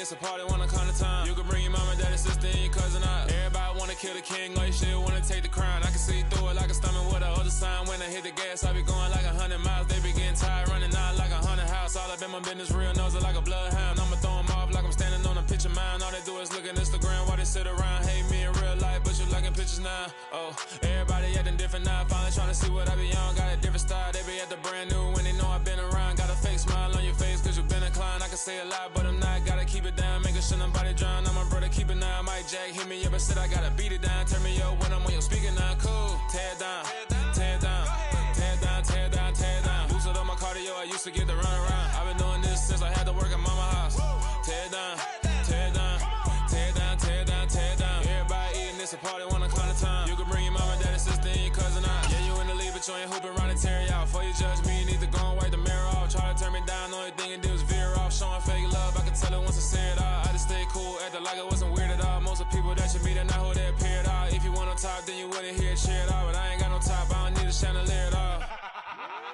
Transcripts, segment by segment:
it's a party when I come to time. You can bring your mama, daddy, sister, and your cousin out. Everybody wanna kill the king, all you shit wanna take the crown. I can see through it like a stomach with a other sign. When I hit the gas, I be going like 100 miles. They be getting tired, running out like 100 house. All up in my business, real nose like a bloodhound. I'ma throw them off like I'm standing on a picture mound. All they do is look at Instagram while they sit around. Hate me in real life, but you liking pictures now. Oh, everybody acting different now. Finally trying to see what I be on. Got a different style, they be at the brand new when they know I've been around. Got a fake smile on your face cause you been inclined. I can say a lot, but I'm not. Gotta keep it down, making sure nobody drown. I'm my brother, keep it now. Mike Jack hit me up and said I gotta beat it down. Turn me up when I'm on your speaker now. Cool, tear it down, tear it down, tear it down, tear it down, tear it down. Boosted up my cardio, I used to get to run around. I've been doing this since I had to work at mama house. Tear it down, tear it down, tear it down, tear it down, tear it down. Everybody eating, it's a party when I come to time. You can bring your mama, daddy, sister, and your cousin out. Yeah, you in the lead, but you ain't hooping around and tear you out. Before you judge me, you need to go and wipe the mirror off. Try to turn me down, the only thing you do is veer off. Showing fake love, I can tell it once I say it all. I just stay cool, acting like it wasn't weird at all. Most of the people that you meet are not who they appear at all. If you want on top, then you wouldn't hear it cheer at all. But I ain't got no top, I don't need a chandelier at all.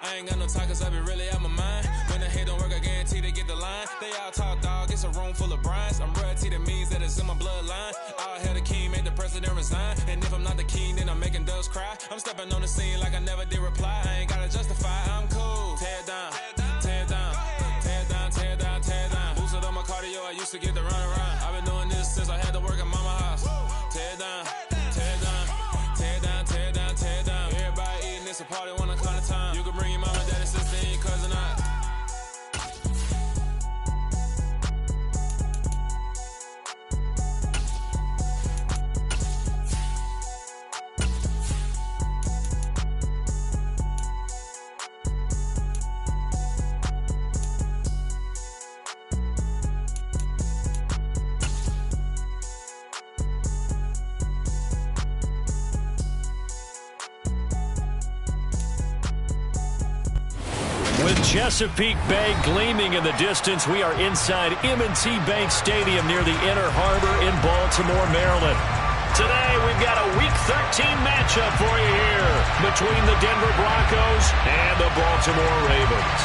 I ain't got no talk cause I be really out my mind. When the hate don't work, I guarantee they get the line. They all talk dog, it's a room full of brines. I'm royalty, that means that it's in my bloodline. All hell the king, made the president resign. And if I'm not the king, then I'm making doves cry. I'm stepping on the scene like I never did reply. I ain't gotta justify, I'm cool. Tear it down, tear it down, tear it down, tear it down, tear it down. Boosted up my cardio, I used to get to run around. I've been doing this since I had to work at mama house. Tear it down, tear it down, tear it down, tear it down, tear it down. Everybody eating, it's a party when I come to time. You can bring your mama, daddy, sister, and your cousin out. With Chesapeake Bay gleaming in the distance, we are inside M&T Bank Stadium near the Inner Harbor in Baltimore, Maryland. Today, we've got a Week 13 matchup for you here between the Denver Broncos and the Baltimore Ravens.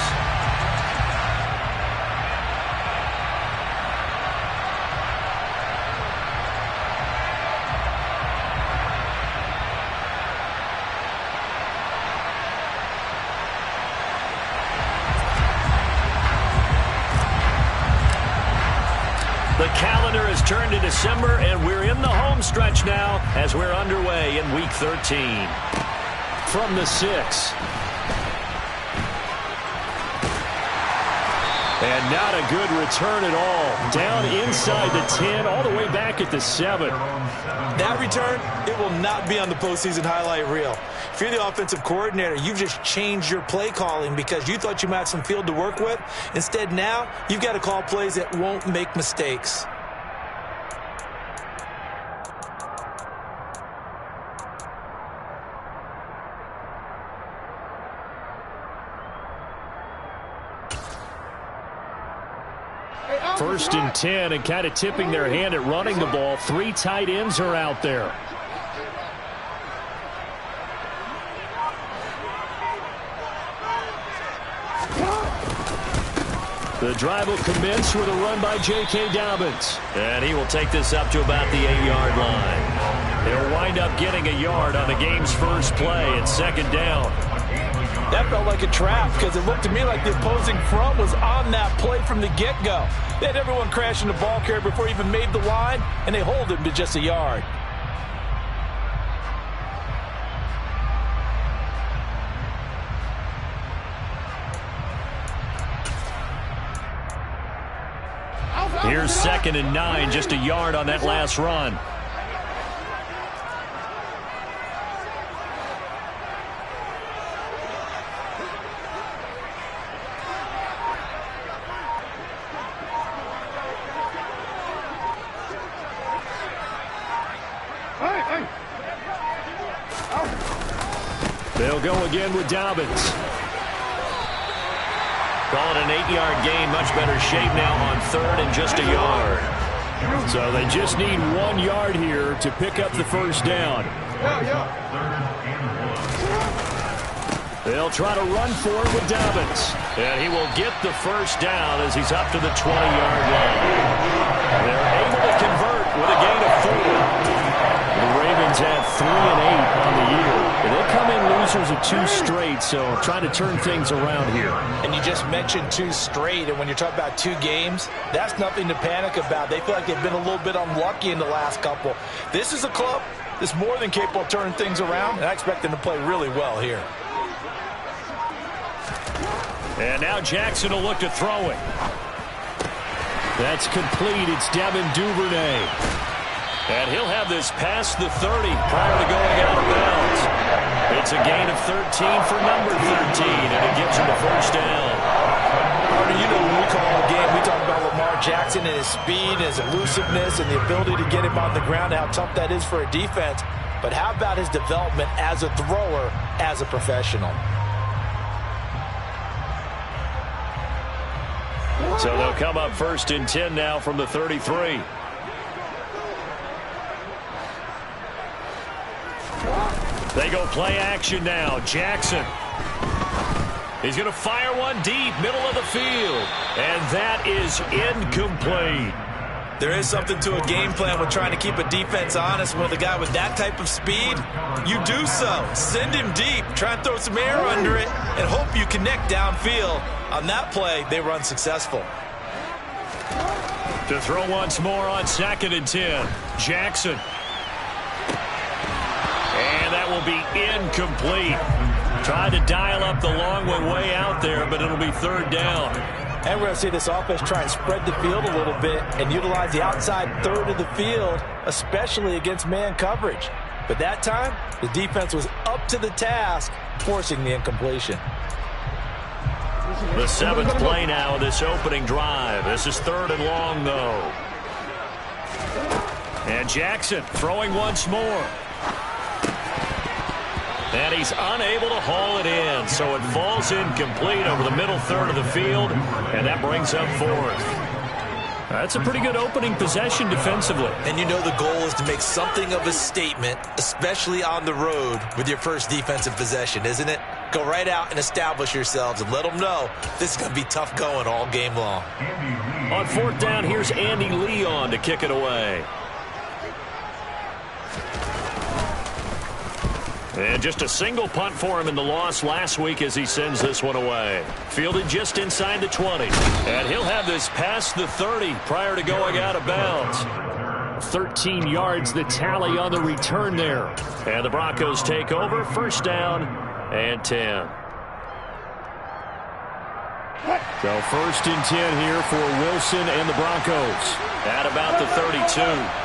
The calendar has turned to December, and we're in the home stretch now as we're underway in Week 13. From the 6. And not a good return at all. Down inside the 10, all the way back at the 7. That return, it will not be on the postseason highlight reel. If you're the offensive coordinator, you've just changed your play calling because you thought you might have some field to work with. Instead, now, you've got to call plays that won't make mistakes. First and 10, and kind of tipping their hand at running the ball. 3 tight ends are out there. The drive will commence with a run by J.K. Dobbins. And he will take this up to about the 8-yard line. They'll wind up getting a yard on the game's first play at second down. That felt like a trap because it looked to me like the opposing front was on that play from the get-go. They had everyone crashing the ball carrier before he even made the line, and they hold him to just a yard. Here's second and 9, just a yard on that last run. They'll go again with Dobbins. Call it an 8-yard gain. Much better shape now on third and just a yard. So they just need 1 yard here to pick up the first down. They'll try to run for it with Dobbins. And he will get the first down as he's up to the 20-yard line. 3-8 on the year. And they come in losers of 2 straight, so trying to turn things around here. And you just mentioned 2 straight, and when you're talking about 2 games, that's nothing to panic about. They feel like they've been a little bit unlucky in the last couple. This is a club that's more than capable of turning things around, and I expect them to play really well here. And now Jackson will look to throw it. That's complete. It's Devin Duvernay. And he'll have this past the 30 prior to going out of bounds. It's a gain of 13 for number 13, and it gives him the first down. Artie, you know when we call the game, we talk about Lamar Jackson and his speed, and his elusiveness, and the ability to get him on the ground, how tough that is for a defense. But how about his development as a thrower, as a professional? So they'll come up 1st and 10 now from the 33. They go play action now. Jackson. He's going to fire one deep, middle of the field. And that is incomplete. There is something to a game plan with trying to keep a defense honest. With a guy with that type of speed, you do so. Send him deep. Try and throw some air under it and hope you connect downfield. On that play, they were unsuccessful. To throw once more on 2nd and 10. Jackson. And that will be incomplete. Tried to dial up the long one way out there, but it'll be 3rd down. And we're going to see this offense try and spread the field a little bit and utilize the outside third of the field, especially against man coverage. But that time, the defense was up to the task, forcing the incompletion. The 7th play now of this opening drive. This is 3rd and long, though. And Jackson throwing once more. And he's unable to haul it in, so it falls incomplete over the middle third of the field, and that brings up 4th. That's a pretty good opening possession defensively. And you know the goal is to make something of a statement, especially on the road with your first defensive possession, isn't it? Go right out and establish yourselves and let them know this is going to be tough going all game long. On 4th down, here's Andy Leon to kick it away. And just a single punt for him in the loss last week as he sends this one away. Fielded just inside the 20. And he'll have this past the 30 prior to going out of bounds. 13 yards the tally on the return there. And the Broncos take over. 1st down and 10. So 1st and 10 here for Wilson and the Broncos. At about the 32.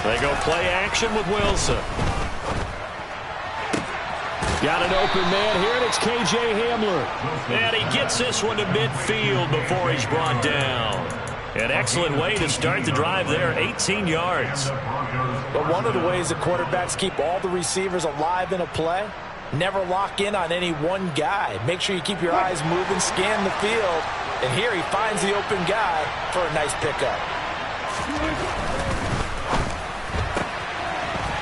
They go play action with Wilson. Got an open man here, and it's K.J. Hamler. And he gets this one to midfield before he's brought down. An excellent way to start the drive there, 18 yards. But one of the ways the quarterbacks keep all the receivers alive in a play, never lock in on any one guy. Make sure you keep your eyes moving, scan the field. And here he finds the open guy for a nice pickup.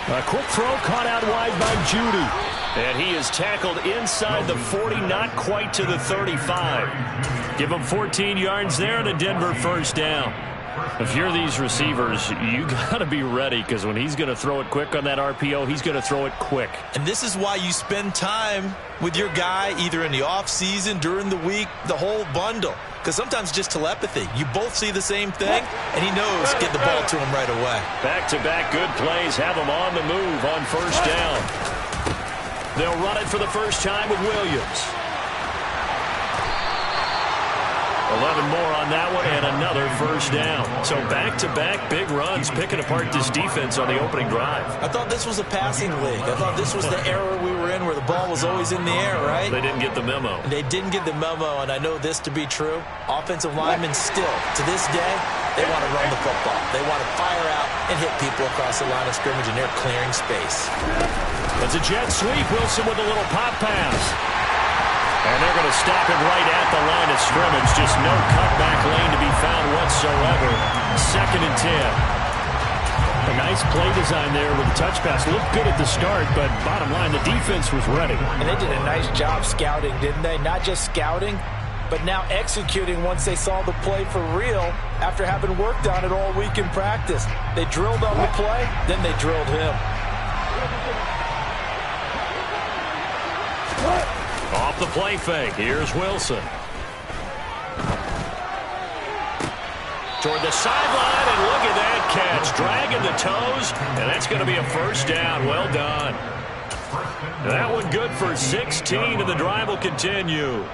A quick throw caught out wide by Judy. And he is tackled inside the 40, not quite to the 35. Give him 14 yards there and a Denver 1st down. If you're these receivers, you got to be ready because when he's going to throw it quick on that RPO, he's going to throw it quick. And this is why you spend time with your guy either in the offseason, during the week, the whole bundle. Because sometimes just telepathy. You both see the same thing, and he knows get the ball to him right away. Back-to-back good plays have him on the move on 1st down. They'll run it for the first time with Williams. 11 more on that one and another 1st down. So back-to-back big runs picking apart this defense on the opening drive. I thought this was a passing league. I thought this was the era we were in where the ball was always in the air, right? They didn't get the memo. They didn't get the memo, and I know this to be true. Offensive linemen still, to this day, they want to run the football. They want to fire out and hit people across the line of scrimmage, and they're clearing space. It's a jet sweep. Wilson with a little pop pass. And they're going to stop it right at the line of scrimmage. Just no cutback lane to be found whatsoever. 2nd and 10. A nice play design there with the touch pass. Looked good at the start, but bottom line, the defense was ready. And they did a nice job scouting, didn't they? Not just scouting, but now executing once they saw the play for real after having worked on it all week in practice. They drilled on the play, then they drilled him. Off the play fake, here's Wilson. Toward the sideline, and look at that catch. Dragging the toes, and that's going to be a first down. Well done. That one good for 16, and the drive will continue.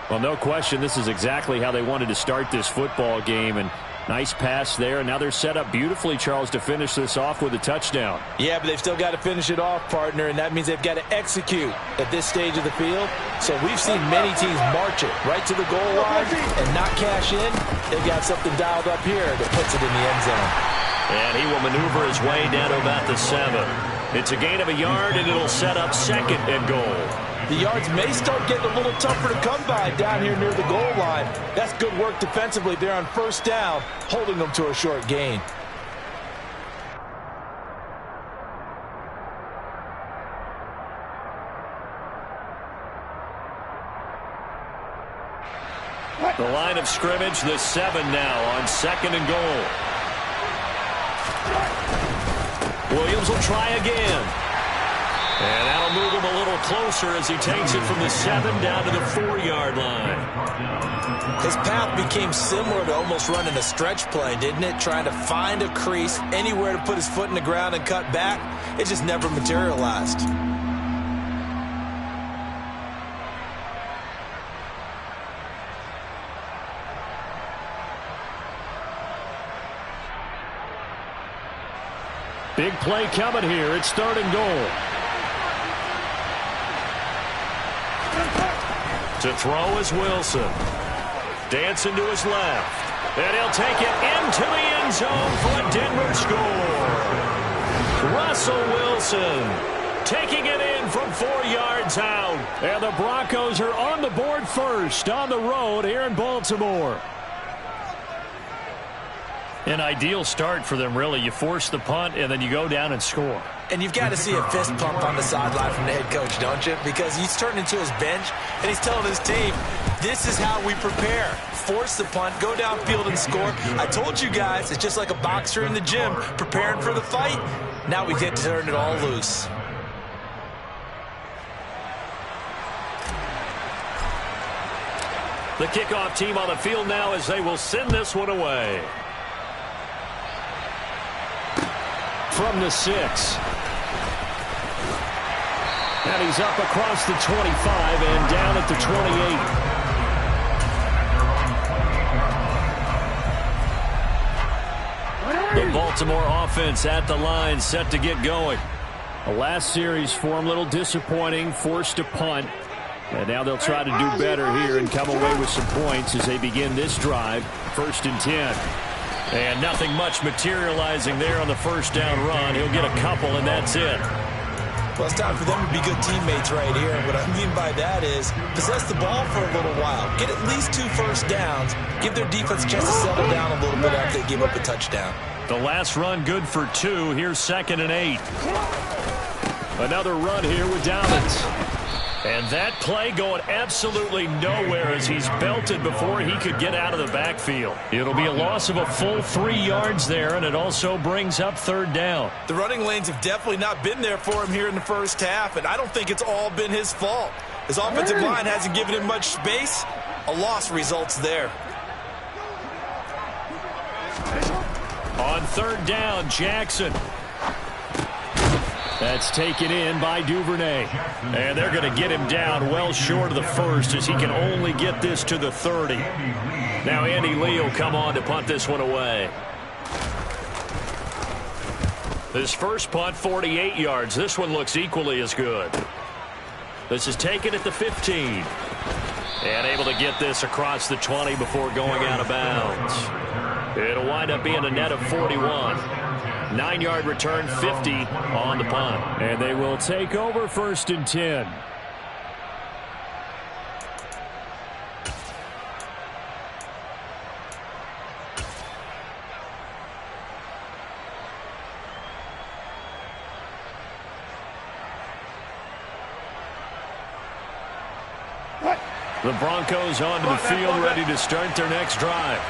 Well, no question, this is exactly how they wanted to start this football game, and nice pass there, and now they're set up beautifully, Charles, to finish this off with a touchdown. Yeah, but they've still got to finish it off, partner, and that means they've got to execute at this stage of the field. So we've seen many teams march it right to the goal line and not cash in. They've got something dialed up here that puts it in the end zone. And he will maneuver his way down to about the 7. It's a gain of a yard, and it'll set up second and goal. The yards may start getting a little tougher to come by down here near the goal line. That's good work defensively there on first down, holding them to a short gain. The line of scrimmage, the 7 now on second and goal. Williams will try again. And that'll move him a little closer as he takes it from the 7 down to the 4-yard line. His path became similar to almost running a stretch play, didn't it? Trying to find a crease, anywhere to put his foot in the ground and cut back. It just never materialized. Big play coming here. It's third and goal. To throw is Wilson. Dancing to his left. And he'll take it into the end zone for a Denver score. Russell Wilson taking it in from 4 yards out. And the Broncos are on the board first on the road here in Baltimore. An ideal start for them, really. You force the punt, and then you go down and score. And you've got to see a fist pump on the sideline from the head coach, don't you? Because he's turning into his bench, and he's telling his team, this is how we prepare. Force the punt, go downfield and score. I told you guys, it's just like a boxer in the gym preparing for the fight. Now we get to turn it all loose. The kickoff team on the field now as they will send this one away. From the 6. And he's up across the 25 and down at the 28. The Baltimore offense at the line, set to get going. The last series for them, a little disappointing, forced a punt. And now they'll try to do better here and come away with some points as they begin this drive, 1st and 10. And nothing much materializing there on the first down run. He'll get a couple, and that's it. Well, it's time for them to be good teammates right here. And what I mean by that is possess the ball for a little while. Get at least 2 first downs. Give their defense a chance to settle down a little bit after they give up a touchdown. The last run good for 2. Here's 2nd and 8. Another run here with Downs. And that play going absolutely nowhere as he's belted before he could get out of the backfield. It'll be a loss of a full 3 yards there, and it also brings up 3rd down. The running lanes have definitely not been there for him here in the first half, and I don't think it's all been his fault. His offensive line hasn't given him much space. A loss results there. On 3rd down, Jackson. That's taken in by Duvernay. And they're going to get him down well short of the 1st as he can only get this to the 30. Now Andy Lee will come on to punt this one away. His first punt, 48 yards. This one looks equally as good. This is taken at the 15. And able to get this across the 20 before going out of bounds. It'll wind up being a net of 41. 9-yard return, 50 on the punt. And they will take over 1st and 10. The Broncos onto the field, ready to start their next drive.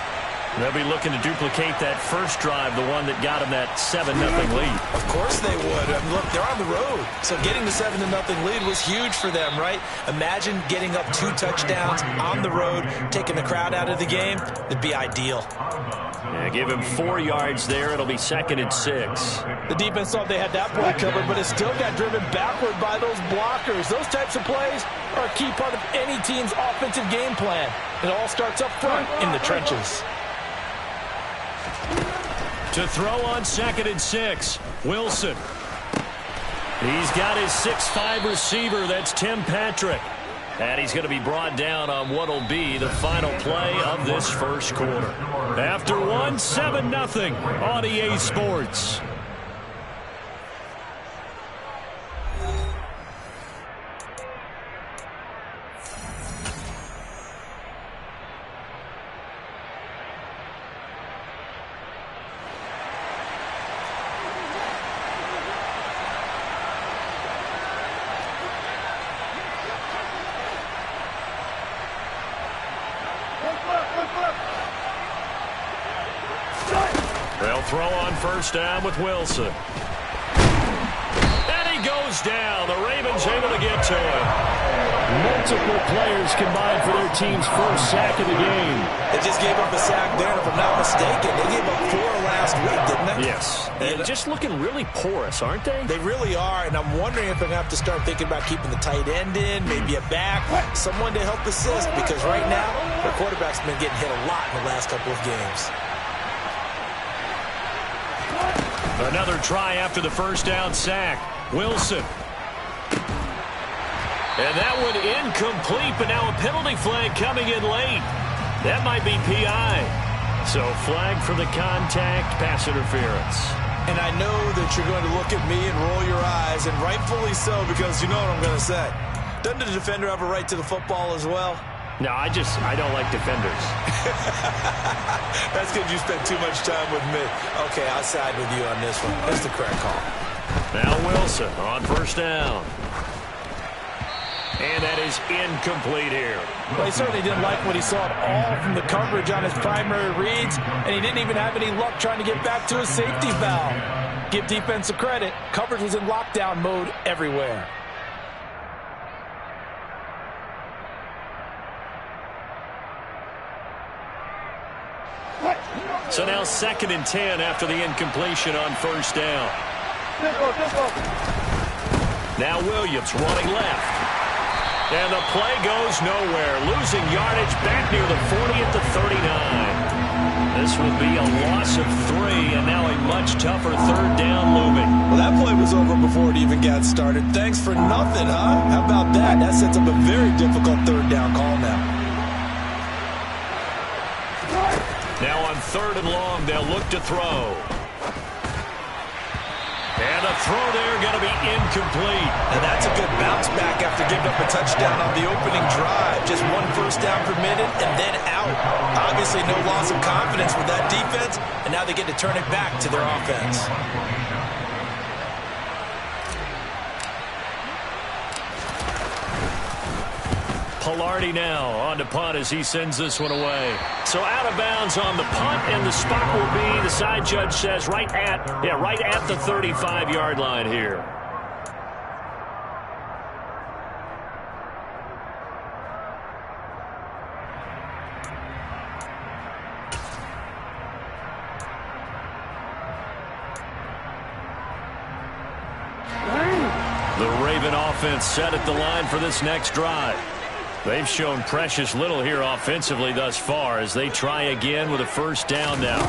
They'll be looking to duplicate that first drive, the one that got them that 7-0 lead. Of course they would. I mean, look, they're on the road. So getting the 7-0 lead was huge for them, right? Imagine getting up 2 touchdowns on the road, taking the crowd out of the game. It'd be ideal. Yeah, give him 4 yards there. It'll be 2nd and 6. The defense thought they had that play covered, but it still got driven backward by those blockers. Those types of plays are a key part of any team's offensive game plan. It all starts up front in the trenches. To throw on 2nd and 6, Wilson. He's got his 6'5 receiver. That's Tim Patrick. And he's going to be brought down on what will be the final play of this first quarter. After 1, 7-0 on EA Sports. They'll throw on first down with Wilson. And he goes down. The Ravens able to get to him. Multiple players combined for their team's first sack of the game. They just gave up a sack there, and if I'm not mistaken, they gave up 4 last week, didn't they? Yes. And just looking really porous, aren't they? They really are, and I'm wondering if they're going to have to start thinking about keeping the tight end in, maybe a back, someone to help assist, because right now, their quarterback's been getting hit a lot in the last couple of games. Another try after the first down sack. Wilson. And that one incomplete, but now a penalty flag coming in late. That might be PI. So flag for the contact, pass interference. And I know that you're going to look at me and roll your eyes, and rightfully so, because you know what I'm going to say. Doesn't the defender have a right to the football as well? No, I don't like defenders. That's because you spent too much time with me. Okay, I'll side with you on this one. That's the correct call. Now Wilson on first down. And that is incomplete here. Well, he certainly didn't like what he saw at all from the coverage on his primary reads, and he didn't even have any luck trying to get back to his safety valve. Give defense a credit. Coverage was in lockdown mode everywhere. So now 2nd and 10 after the incompletion on first down. Now Williams running left. And the play goes nowhere. Losing yardage back near the 40 at the 39. This will be a loss of 3, and now a much tougher third down looming. Well, that play was over before it even got started. Thanks for nothing, huh? How about that? That sets up a very difficult third down call now. Now on 3rd and long, they'll look to throw. And the throw there going to be incomplete. And that's a good bounce back after giving up a touchdown on the opening drive. Just 1 first down permitted and then out. Obviously no loss of confidence with that defense, and now they get to turn it back to their offense. Pilardi now on to punt as he sends this one away. So out of bounds on the punt, and the spot will be, the side judge says, right at the 35-yard line here. The Raven offense set at the line for this next drive. They've shown precious little here offensively thus far as they try again with a first down now.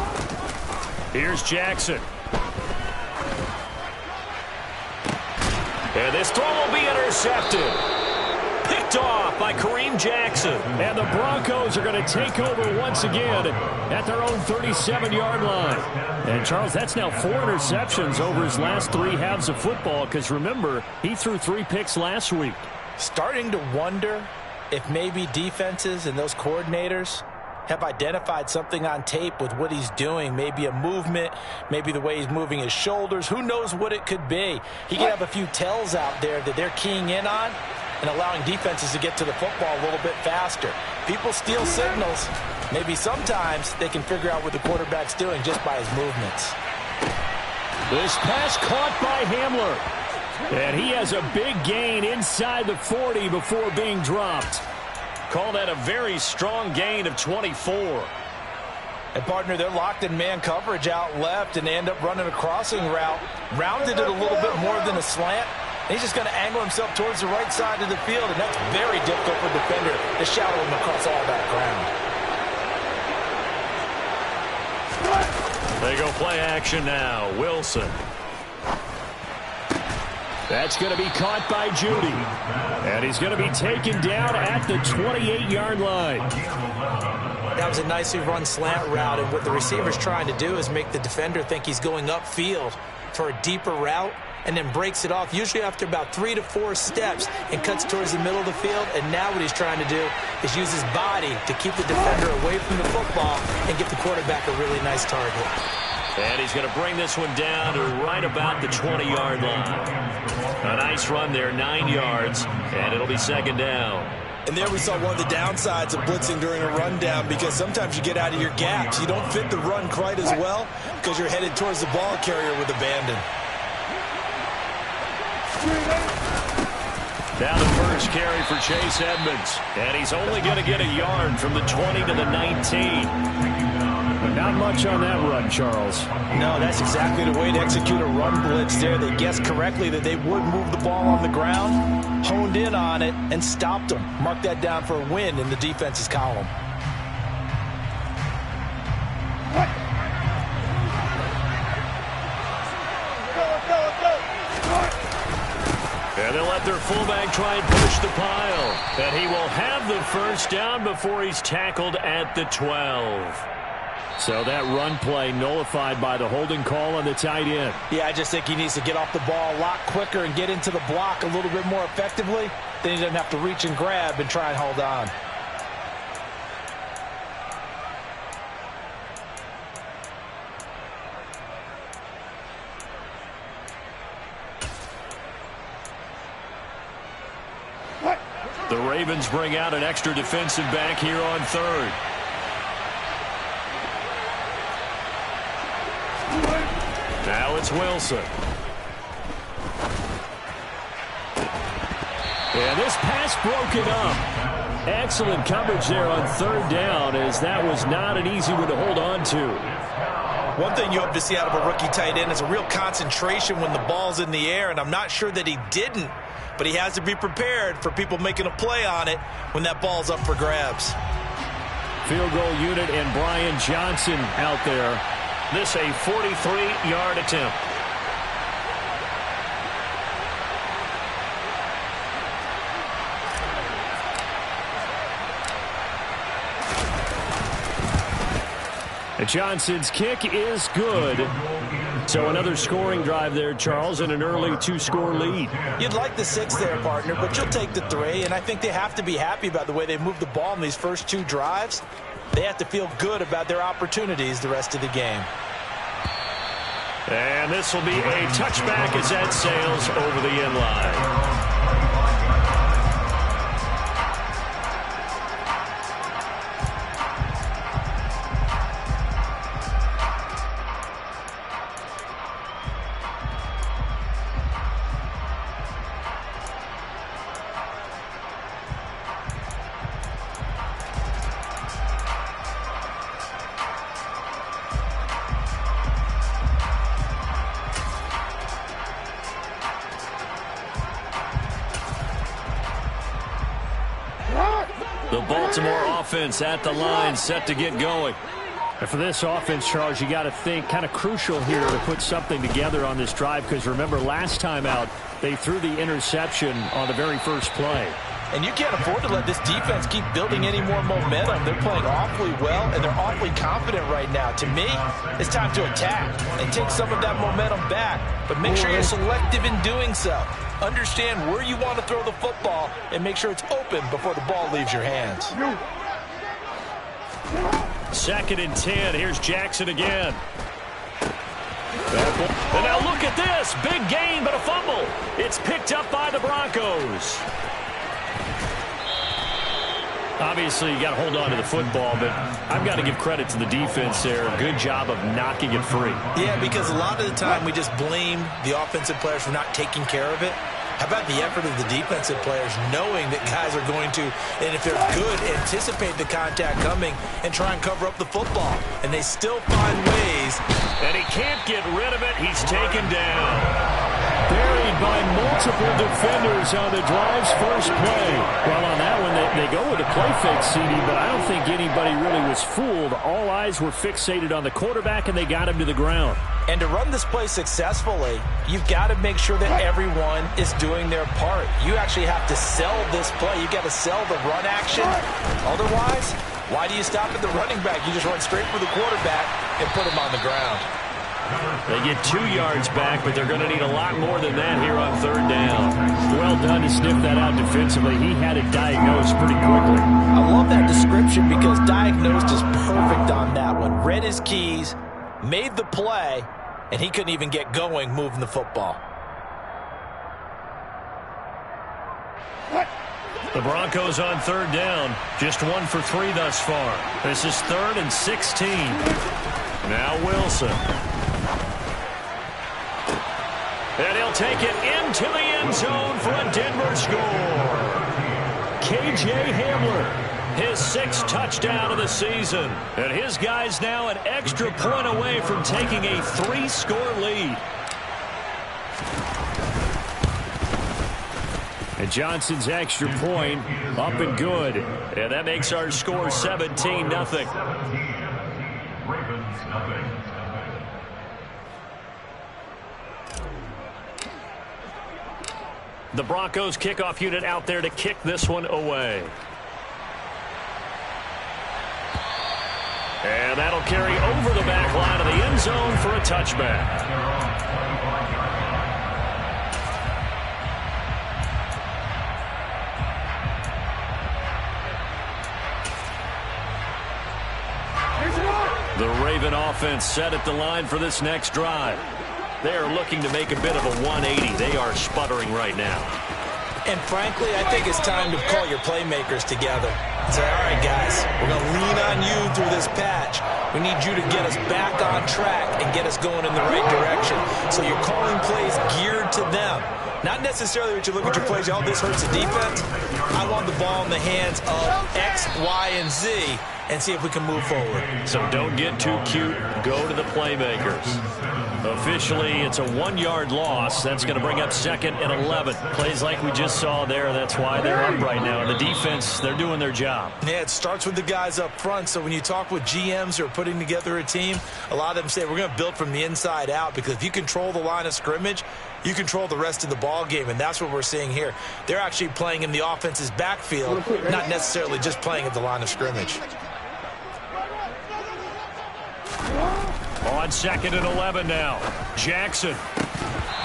Here's Jackson. And this throw will be intercepted. Picked off by Kareem Jackson. And the Broncos are going to take over once again at their own 37-yard line. And, Charles, that's now 4 interceptions over his last 3 halves of football because, remember, he threw 3 picks last week. Starting to wonder if maybe defenses and those coordinators have identified something on tape with what he's doing. Maybe a movement, maybe the way he's moving his shoulders. Who knows what it could be? He could have a few tells out there that they're keying in on. and allowing defenses to get to the football a little bit faster. People steal signals. Maybe sometimes they can figure out what the quarterback's doing just by his movements. This pass caught by Hamler. And he has a big gain inside the 40 before being dropped. Call that a very strong gain of 24. And, partner, they're locked in man coverage out left and they end up running a crossing route. Rounded it a little bit more than a slant. And he's just going to angle himself towards the right side of the field, and that's very difficult for a defender to shadow him across all that ground. They go play action now. Wilson. That's going to be caught by Judy. And he's going to be taken down at the 28-yard line. That was a nicely run slant route, and what the receiver's trying to do is make the defender think he's going upfield for a deeper route, and then breaks it off, usually after about 3 to 4 steps, and cuts towards the middle of the field. And now what he's trying to do is use his body to keep the defender away from the football and give the quarterback a really nice target. And he's going to bring this one down to right about the 20-yard line. A nice run there, 9 yards, and it'll be second down. And there we saw one of the downsides of blitzing during a rundown, because sometimes you get out of your gaps. You don't fit the run quite as well because you're headed towards the ball carrier with abandon. Now the first carry for Chase Edmonds. And he's only going to get a yard from the 20 to the 19. Not much on that run, Charles. No, that's exactly the way to execute a run blitz there. They guessed correctly that they would move the ball on the ground, honed in on it, and stopped them. Mark that down for a win in the defense's column. And they'll let their fullback try and push the pile. And he will have the first down before he's tackled at the 12. So that run play nullified by the holding call on the tight end. Yeah, I just think he needs to get off the ball a lot quicker and get into the block a little bit more effectively. Then he doesn't have to reach and grab and try and hold on. The Ravens bring out an extra defensive back here on third. Now it's Wilson. And this pass broken up. Excellent coverage there on third down, as that was not an easy one to hold on to. One thing you hope to see out of a rookie tight end is a real concentration when the ball's in the air, and I'm not sure that he didn't, but he has to be prepared for people making a play on it when that ball's up for grabs. Field goal unit and Brian Johnson out there. This a 43-yard attempt. And Johnson's kick is good. So another scoring drive there, Charles, and an early 2-score lead. You'd like the 6 there, partner, but you'll take the 3, and I think they have to be happy about the way they moved the ball in these first 2 drives. They have to feel good about their opportunities the rest of the game. And this will be a touchback as that sails over the end line. The Baltimore offense at the line, set to get going. And for this offense, Charles, you got to think kind of crucial here to put something together on this drive, because remember last time out they threw the interception on the very first play. And you can't afford to let this defense keep building any more momentum. They're playing awfully well, and they're awfully confident right now. To me, it's time to attack and take some of that momentum back. But make sure you're selective in doing so. Understand where you want to throw the football and make sure it's open before the ball leaves your hands. 2nd and 10. Here's Jackson again. And now look at this. Big gain, but a fumble. It's picked up by the Broncos. Obviously, you got to hold on to the football, but I've got to give credit to the defense there. Good job of knocking it free. Yeah, because a lot of the time we just blame the offensive players for not taking care of it. How about the effort of the defensive players knowing that guys are going to, and if they're good, anticipate the contact coming and try and cover up the football. And they still find ways. And he can't get rid of it. He's taken down. Buried by multiple defenders on the drive's first play. Well, on that one, they go with a play fake, CD, but I don't think anybody really was fooled. All eyes were fixated on the quarterback, and they got him to the ground. And to run this play successfully, you've got to make sure that everyone is doing their part. You actually have to sell this play. You've got to sell the run action. Otherwise, why do you stop at the running back? You just run straight for the quarterback and put him on the ground. They get 2 yards back, but they're going to need a lot more than that here on third down. Well done to sniff that out defensively. He had it diagnosed pretty quickly. I love that description because diagnosed is perfect on that one. Read his keys, made the play, and he couldn't even get going moving the football. The Broncos on third down. Just 1 for 3 thus far. This is 3rd and 16. Now Wilson. And he'll take it into the end zone for a Denver score. K.J. Hamler, his 6th touchdown of the season. And his guys now an extra point away from taking a 3-score lead. And Johnson's extra point up and good. And that makes our score 17-0. The Broncos kickoff unit out there to kick this one away. And that'll carry over the back line of the end zone for a touchback. The Raven offense set at the line for this next drive. They are looking to make a bit of a 180. They are sputtering right now. And frankly, I think it's time to call your playmakers together and say, all right, guys, we're going to lean on you through this patch. We need you to get us back on track and get us going in the right direction. So you're calling plays geared to them. Not necessarily that you look at your plays, oh, this hurts the defense. I want the ball in the hands of X, Y, and Z and see if we can move forward. So don't get too cute. Go to the playmakers. Officially, it's a 1-yard loss. That's going to bring up 2nd and 11. Plays like we just saw there. That's why they're up right now. And the defense, they're doing their job. Yeah, it starts with the guys up front. So when you talk with GMs who are putting together a team, a lot of them say we're going to build from the inside out, because if you control the line of scrimmage, you control the rest of the ball game, and that's what we're seeing here. They're actually playing in the offense's backfield, not necessarily just playing at the line of scrimmage. On 2nd and 11 now. Jackson.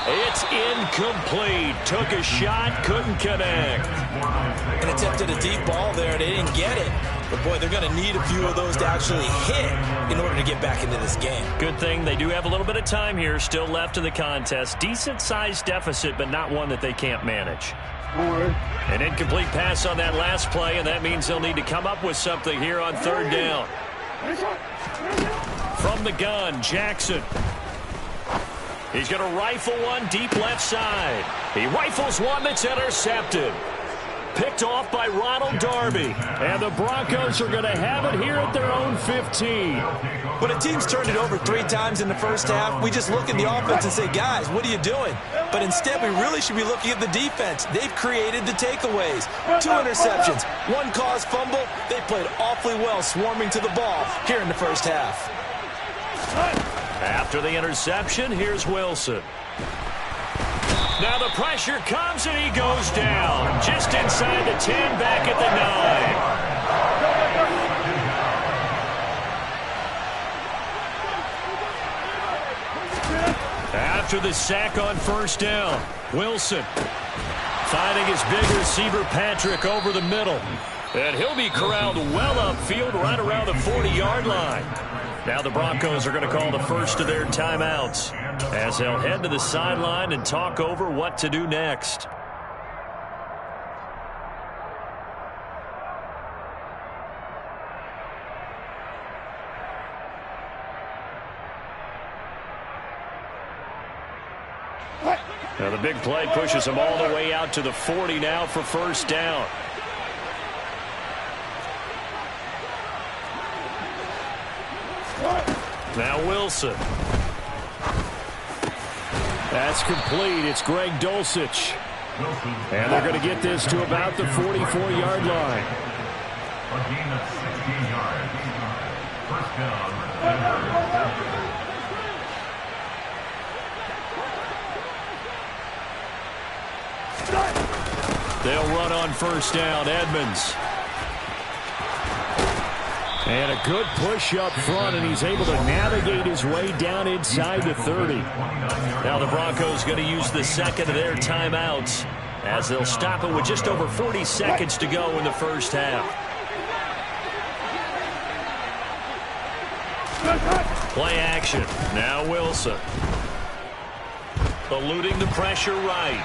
It's incomplete. Took a shot, couldn't connect. And attempted a deep ball there, they didn't get it. But, boy, they're going to need a few of those to actually hit in order to get back into this game. Good thing they do have a little bit of time here still left in the contest. Decent-sized deficit, but not one that they can't manage. An incomplete pass on that last play, and that means they'll need to come up with something here on third down. From the gun, Jackson. He's going to rifle one deep left side. He rifles one that's intercepted. Picked off by Ronald Darby. And the Broncos are going to have it here at their own 15. When a team's turned it over 3 times in the first half, we just look at the offense and say, guys, what are you doing? But instead, we really should be looking at the defense. They've created the takeaways. 2 interceptions, 1 caused fumble. They played awfully well swarming to the ball here in the first half. After the interception, here's Wilson. Now the pressure comes and he goes down. Just inside the 10, back at the 9. After the sack on first down, Wilson finding his big receiver Patrick over the middle. And he'll be corralled well upfield right around the 40-yard line. Now the Broncos are going to call the first of their timeouts as they'll head to the sideline and talk over what to do next. Now the big play pushes him all the way out to the 40 now for first down. Now Wilson. That's complete. It's Greg Dulcich. And they're going to get this to about the 44-yard line. A gain of 16 yards. First down. They'll run on first down. Edmonds. And a good push up front, and he's able to navigate his way down inside the 30. Now the Broncos going to use the second of their timeouts as they'll stop it with just over 40 seconds to go in the first half. Play action. Now Wilson. Eluding the pressure right.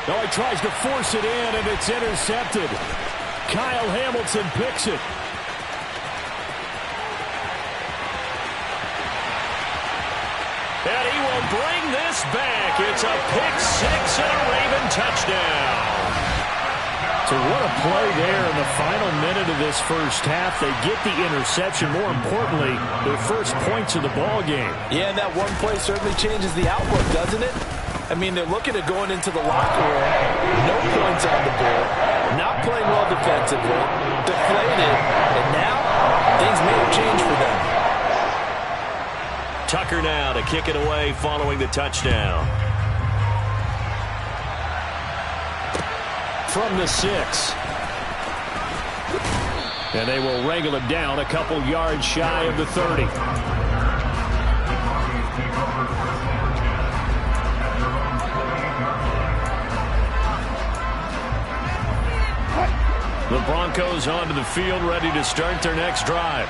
Oh, he tries to force it in, and it's intercepted. Kyle Hamilton picks it. And he will bring this back. It's a pick six and a Raven touchdown. So what a play there in the final minute of this first half. They get the interception. More importantly, their first points of the ball game. Yeah, and that one play certainly changes the outlook, doesn't it? I mean, they're looking at going into the locker room. No points on the board. Not playing well defensively. Deflated. And now, things may have changed for them. Tucker now to kick it away following the touchdown. From the 6. And they will wrangle it down a couple yards shy of the 30. The Broncos onto the field, ready to start their next drive.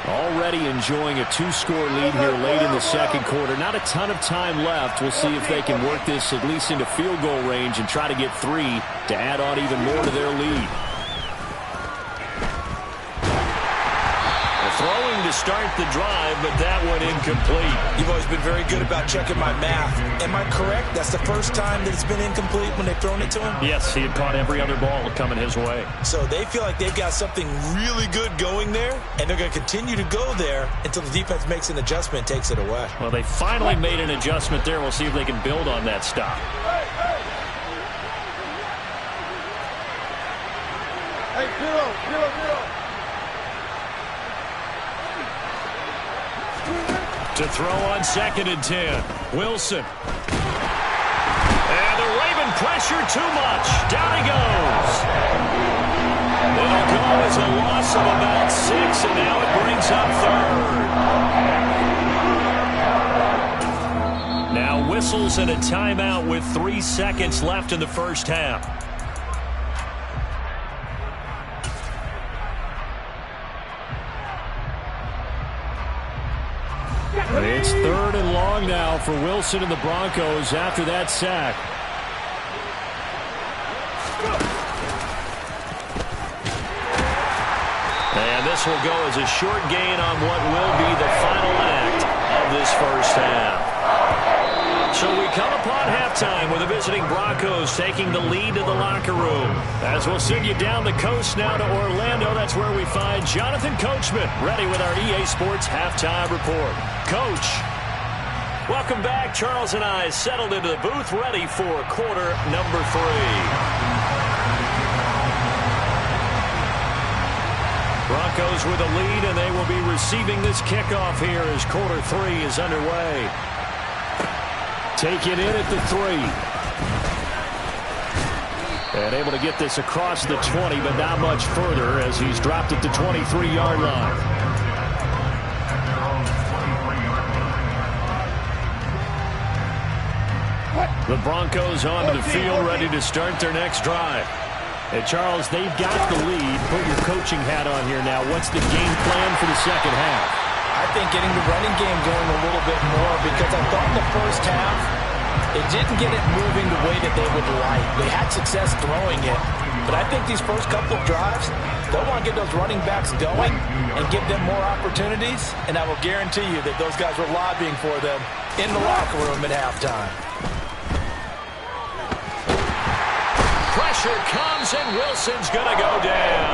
Already enjoying a 2-score lead here late in the second quarter. Not a ton of time left. We'll see if they can work this at least into field goal range and try to get 3 to add on even more to their lead. Throwing to start the drive, but that one incomplete. You've always been very good about checking my math. Am I correct? That's the first time that it's been incomplete when they've thrown it to him? Yes, he had caught every other ball coming his way. So they feel like they've got something really good going there, and they're going to continue to go there until the defense makes an adjustment and takes it away. Well, they finally made an adjustment there. We'll see if they can build on that stop. Hey, zero. To throw on 2nd and 10. Wilson. And the Raven pressure too much. Down he goes. It'll go as a loss of about 6, and now it brings up 3rd. Now whistles and a timeout with 3 seconds left in the first half. It's 3rd and long now for Wilson and the Broncos after that sack. And this will go as a short gain on what will be the final act of this first half. So we come upon halftime with the visiting Broncos taking the lead to the locker room. As we'll send you down the coast now to Orlando, that's where we find Jonathan Coachman ready with our EA Sports Halftime Report. Coach, welcome back. Charles and I settled into the booth ready for quarter number 3. Broncos with a lead, and they will be receiving this kickoff here as quarter 3 is underway. Taking in at the 3. And able to get this across the 20, but not much further as he's dropped at the 23-yard line. The Broncos onto the field, ready to start their next drive. And Charles, they've got the lead. Put your coaching hat on here now. What's the game plan for the second half? I think getting the running game going a little bit more, because I thought in the first half It didn't get it moving the way that they would like. They had success throwing it, but I think these first couple of drives, they'll want to get those running backs going and give them more opportunities, and I will guarantee you that those guys were lobbying for them in the locker room at halftime. Pressure comes, and Wilson's going to go down.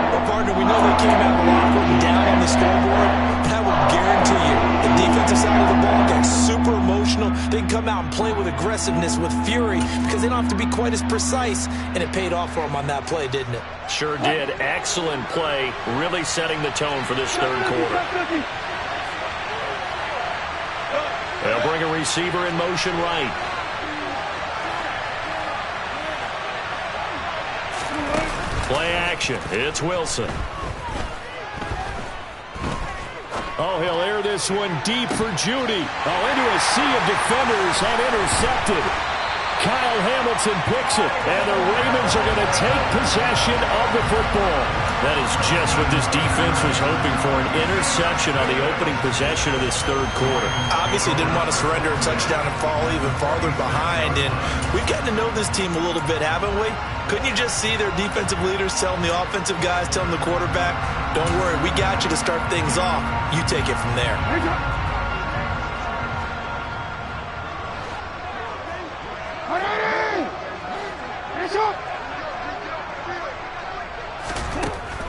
Well, partner, we know they came out of the locker room down on the scoreboard, but I will guarantee you the defensive side of the ball gets super emotional. They can come out and play with aggressiveness, with fury, because they don't have to be quite as precise, and it paid off for them on that play, didn't it? Sure did. Excellent play, really setting the tone for this third quarter. They'll bring a receiver in motion right. Play action. It's Wilson. Oh, he'll air this one deep for Judy. Oh, into a sea of defenders and intercepted. Kyle Hamilton picks it, and the Ravens are going to take possession of the football. That is just what this defense was hoping for, an interception on the opening possession of this third quarter. Obviously didn't want to surrender a touchdown and fall even farther behind, and we've gotten to know this team a little bit, haven't we? Couldn't you just see their defensive leaders telling the offensive guys, telling the quarterback, don't worry, we got you to start things off. You take it from there.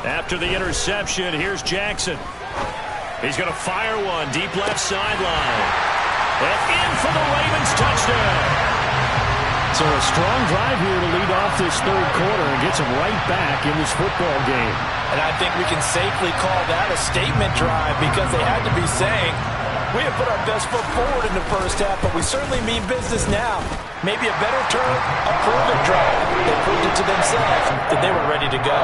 After the interception, here's Jackson. He's going to fire one deep left sideline. And in for the Ravens touchdown. So a strong drive here to lead off this third quarter and gets them right back in this football game. And I think we can safely call that a statement drive because they had to be saying, we have put our best foot forward in the first half, but we certainly mean business now. Maybe a better term, a proven drive. They proved it to themselves that they were ready to go.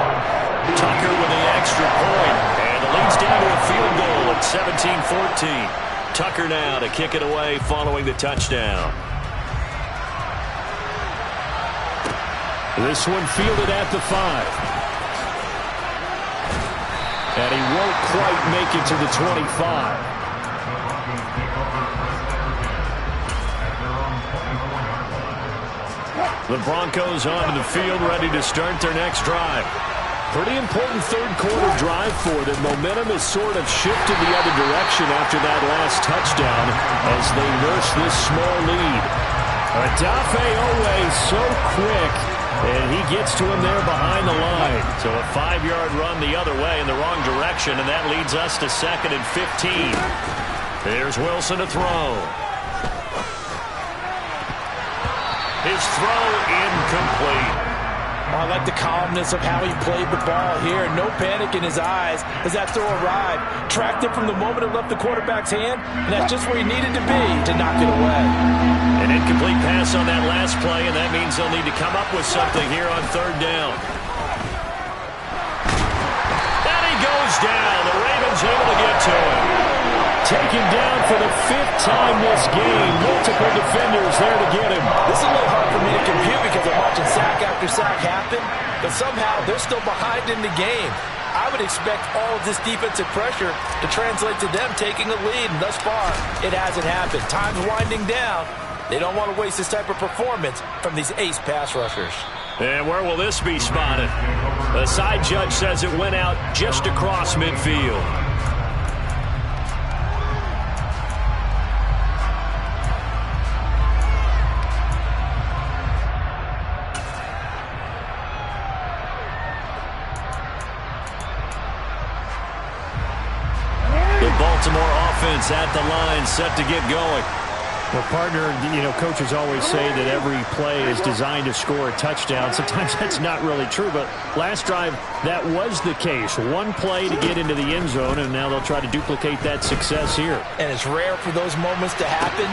Tucker with the extra point, and the lead's down to a field goal at 17-14. Tucker now to kick it away following the touchdown. This one fielded at the 5. And he won't quite make it to the 25. The Broncos onto the field, ready to start their next drive. Pretty important third quarter drive for them. Momentum has sort of shifted the other direction after that last touchdown as they nurse this small lead. Adafe always so quick, and he gets to him there behind the line. So a 5-yard run the other way in the wrong direction, and that leads us to 2nd and 15. There's Wilson to throw. His throw incomplete. I like the calmness of how he played the ball here. No panic in his eyes as that throw arrived. Tracked it from the moment it left the quarterback's hand, and that's just where he needed to be to knock it away. An incomplete pass on that last play, and that means they'll need to come up with something here on 3rd down. And he goes down. The Ravens able to get to him. Taken down for the 5th time this game. Multiple defenders there to get him. This is a little hard for me to compute because I'm watching sack after sack happen, but somehow they're still behind in the game. I would expect all of this defensive pressure to translate to them taking a lead, and thus far, it hasn't happened. Time's winding down. They don't want to waste this type of performance from these ace pass rushers. And where will this be spotted? The side judge says it went out just across midfield. Baltimore offense at the line, set to get going. Well, partner, coaches always say that every play is designed to score a touchdown. Sometimes that's not really true, but last drive, that was the case. One play to get into the end zone, and now they'll try to duplicate that success here. And it's rare for those moments to happen.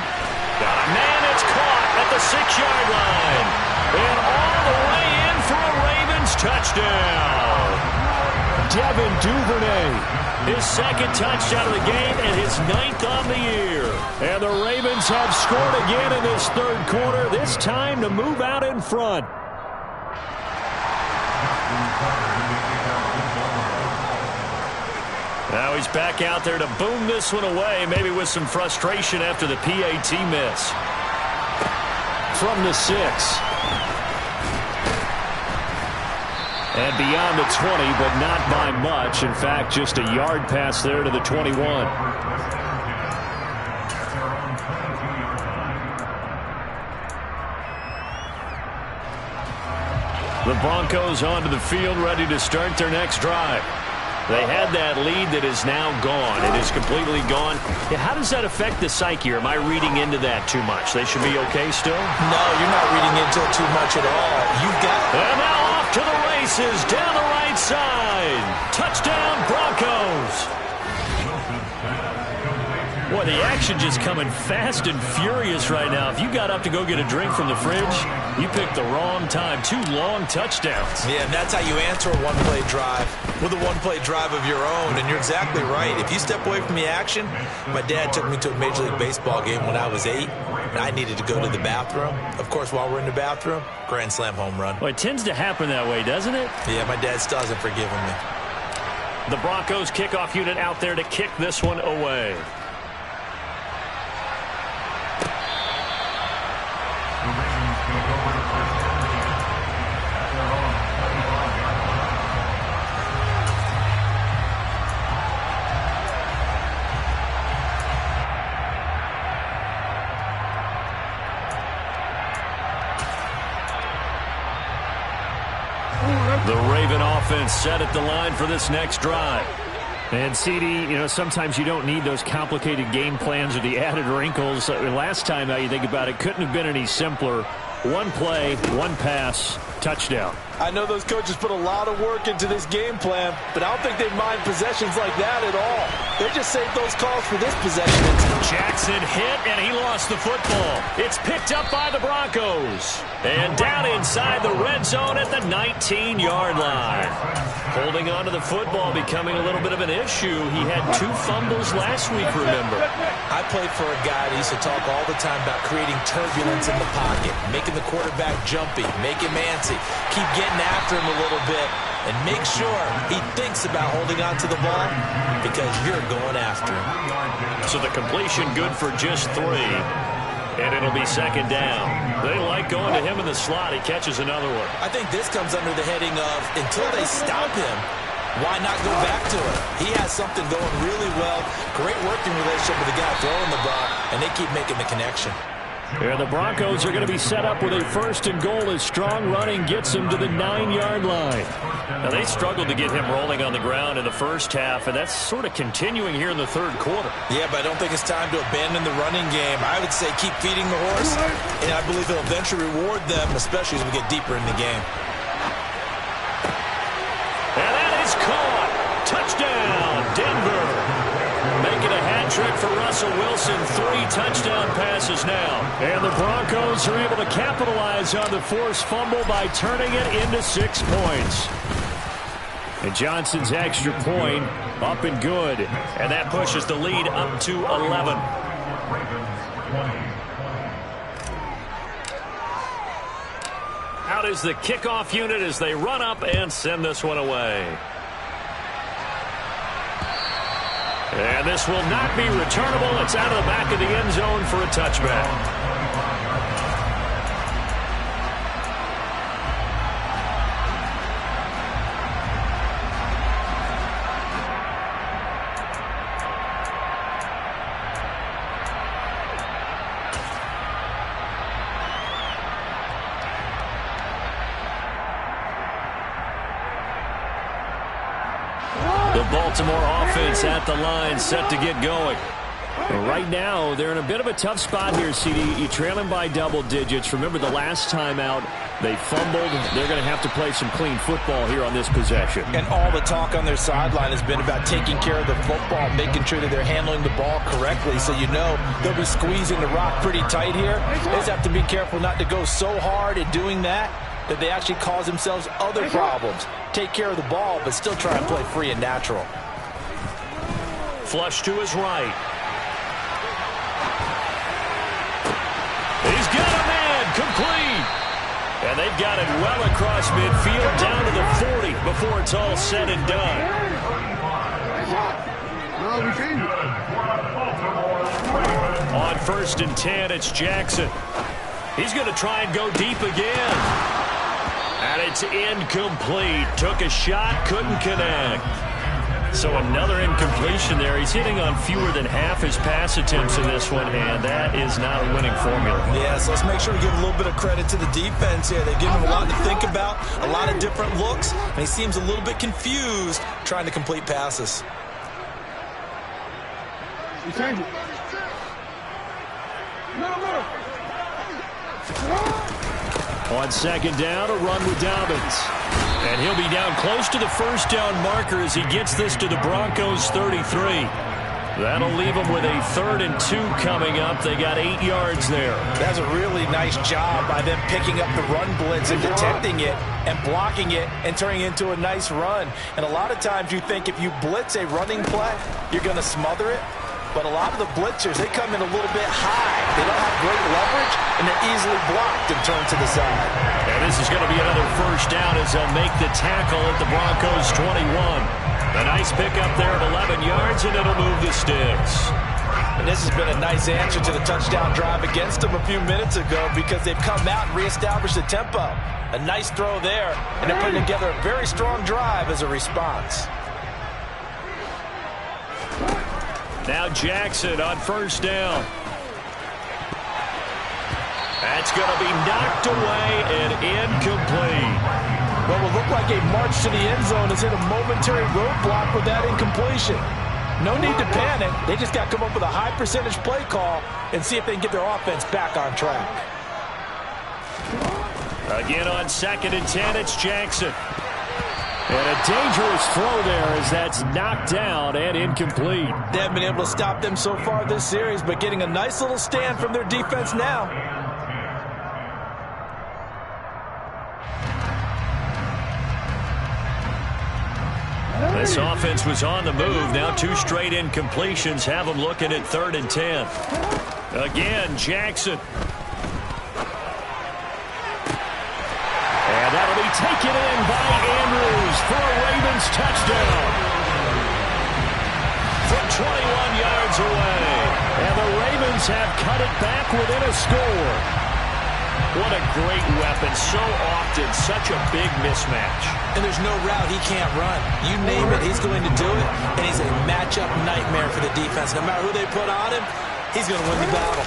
Got a man that's caught at the 6-yard line. And all the way in for a Ravens touchdown. Devin Duvernay. His 2nd touchdown of the game and his 9th on the year. And the Ravens have scored again in this third quarter, this time to move out in front. Now he's back out there to boom this one away, maybe with some frustration after the PAT miss. From the 6. And beyond the 20, but not by much. In fact, just a yard pass there to the 21. The Broncos onto the field, ready to start their next drive. They had that lead that is now gone. It is completely gone. Yeah, how does that affect the psyche? Or am I reading into that too much? They should be okay still? No, you're not reading into it too much at all. You've got... And now off to the races down the right side. Touchdown, Broncos. Boy, the action just coming fast and furious right now. If you got up to go get a drink from the fridge, you picked the wrong time. 2 long touchdowns. Yeah, and that's how you answer a one-play drive with a one-play drive of your own. And you're exactly right. If you step away from the action, my dad took me to a Major League Baseball game when I was 8, and I needed to go to the bathroom. Of course, while we're in the bathroom, grand slam home run. Well, it tends to happen that way, doesn't it? Yeah, my dad still hasn't forgiven me. The Broncos kickoff unit out there to kick this one away. The Raven offense set at the line for this next drive. And, CD, you know, sometimes you don't need those complicated game plans or the added wrinkles. Last time out, you think about it, couldn't have been any simpler. 1 play, 1 pass, touchdown. I know those coaches put a lot of work into this game plan, but I don't think they mind possessions like that at all. They just saved those calls for this possession. Jackson hit, and he lost the football. It's picked up by the Broncos. And down inside the red zone at the 19-yard line. Holding on to the football becoming a little bit of an issue. He had 2 fumbles last week, remember. I played for a guy that used to talk all the time about creating turbulence in the pocket, making the quarterback jumpy, make him antsy, keep getting after him a little bit, and make sure he thinks about holding on to the ball because you're going after him. So the completion good for just 3. And it'll be second down. They like going to him in the slot. He catches another one. I think this comes under the heading of until they stop him, why not go back to it? He has something going really well. Great working relationship with the guy throwing the ball, and they keep making the connection. And the Broncos are going to be set up with a 1st and goal as strong running gets him to the 9-yard line. Now, they struggled to get him rolling on the ground in the first half, and that's sort of continuing here in the 3rd quarter. Yeah, but I don't think it's time to abandon the running game. I would say keep feeding the horse, and I believe he'll eventually reward them, especially as we get deeper in the game. And that is caught. Touchdown, Denver. Making a hat trick for Russell Wilson. 3 touchdown passes now. And the Broncos are able to capitalize on the forced fumble by turning it into 6 points. And Johnson's extra point up and good. And that pushes the lead up to 11. Out is the kickoff unit as they run up and send this one away. And this will not be returnable. It's out of the back of the end zone for a touchback. The Baltimore offense at the line, set to get going. Right now, they're in a bit of a tough spot here, CD. You trail them by double digits. Remember the last time out, they fumbled. They're going to have to play some clean football here on this possession. And all the talk on their sideline has been about taking care of the football, making sure that they're handling the ball correctly. So you know they'll be squeezing the rock pretty tight here. They just have to be careful not to go so hard at doing that they actually cause themselves other problems. Take care of the ball, but still try and play free and natural. Flush to his right. He's got a man complete. And they've got it well across midfield down to the 40 before it's all said and done. On 1st and 10, it's Jackson. He's going to try and go deep again. And it's incomplete. Took a shot, couldn't connect. So another incompletion there. He's hitting on fewer than half his pass attempts in this one, and that is not a winning formula. Yeah, so let's make sure we give a little bit of credit to the defense here. They've given him a lot to think about, a lot of different looks, and he seems a little bit confused trying to complete passes. You change it. On 2nd down, a run with Dobbins. And he'll be down close to the first down marker as he gets this to the Broncos 33. That'll leave them with a 3rd and 2 coming up. They got 8 yards there. That's a really nice job by them picking up the run blitz and detecting it and blocking it and turning it into a nice run. And a lot of times you think if you blitz a running play, you're going to smother it. But a lot of the blitzers, they come in a little bit high. They don't have great leverage, and they're easily blocked and turned to the side. And this is going to be another first down as they'll make the tackle at the Broncos 21. A nice pickup there at 11 yards, and it'll move the sticks. And this has been a nice answer to the touchdown drive against them a few minutes ago because they've come out and reestablished the tempo. A nice throw there, and they're putting together a very strong drive as a response. Now Jackson on 1st down. That's going to be knocked away and incomplete. What will look like a march to the end zone has hit a momentary roadblock with that incompletion. No need to panic. They just got to come up with a high percentage play call and see if they can get their offense back on track. Again on 2nd and 10, it's Jackson. And a dangerous throw there as that's knocked down and incomplete. They haven't been able to stop them so far this series, but getting a nice little stand from their defense now. This offense was on the move. Now 2 straight incompletions have them looking at 3rd and 10. Again, Jackson. And that'll be taken in by Andrews for a Ravens touchdown. From 21 yards away. And the Ravens have cut it back within a score. What a great weapon. So often, such a big mismatch. And there's no route he can't run. You name it, he's going to do it. And he's a matchup nightmare for the defense. No matter who they put on him, he's going to win the battle.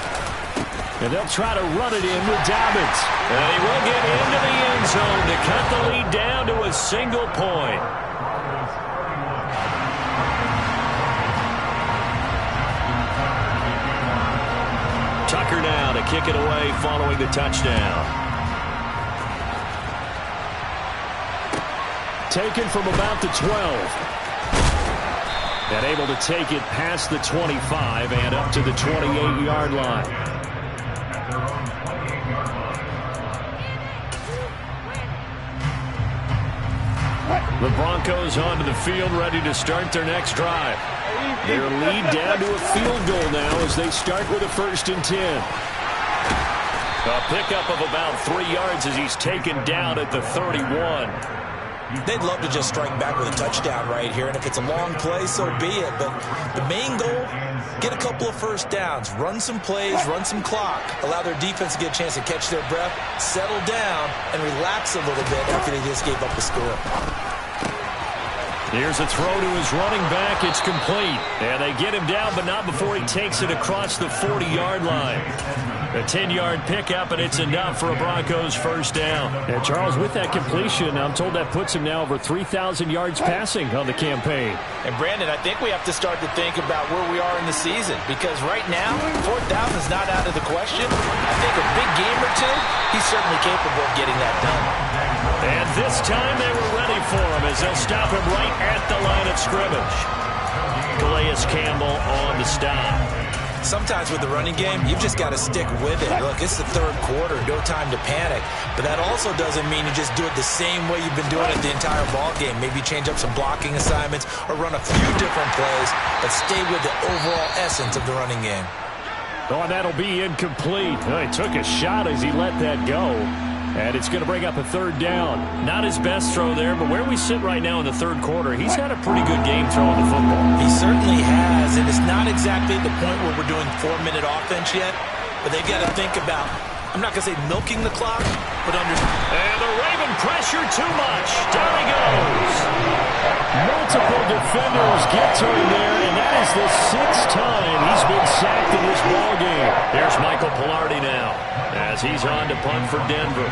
And they'll try to run it in with Dobbins. And he will get into the end zone to cut the lead down to a single point. Tucker now to kick it away following the touchdown. Taken from about the 12. And able to take it past the 25 and up to the 28-yard line. The Broncos onto the field, ready to start their next drive. Their lead down to a field goal now as they start with a 1st and 10. A pickup of about 3 yards as he's taken down at the 31. They'd love to just strike back with a touchdown right here, and if it's a long play, so be it. But the main goal, get a couple of first downs, run some plays, run some clock, allow their defense to get a chance to catch their breath, settle down, and relax a little bit after they just gave up the score. Here's a throw to his running back. It's complete. And they get him down, but not before he takes it across the 40-yard line. A 10-yard pickup, and it's enough for a Broncos first down. And Charles, with that completion, I'm told that puts him now over 3,000 yards passing on the campaign. And Brandon, I think we have to start to think about where we are in the season because right now, 4,000 is not out of the question. I think a big game or two, he's certainly capable of getting that done. And this time they were ready for him as they'll stop him right at the line of scrimmage. Calais Campbell on the stop. Sometimes with the running game, you've just got to stick with it. Look, it's the 3rd quarter, no time to panic. But that also doesn't mean you just do it the same way you've been doing it the entire ball game. Maybe change up some blocking assignments or run a few different plays, but stay with the overall essence of the running game. Oh, and that'll be incomplete. Oh, he took a shot as he let that go. And it's going to bring up a 3rd down. Not his best throw there, but where we sit right now in the 3rd quarter, he's had a pretty good game throwing the football. He certainly has. not exactly at the point where we're doing 4-minute offense yet, but they've got to think about, I'm not going to say milking the clock, but And the Raven pressure too much. Down he goes. Multiple defenders get to him there, and that is the 6th time he's been sacked in this ballgame. Here's Michael Pilardi now as he's on to punt for Denver.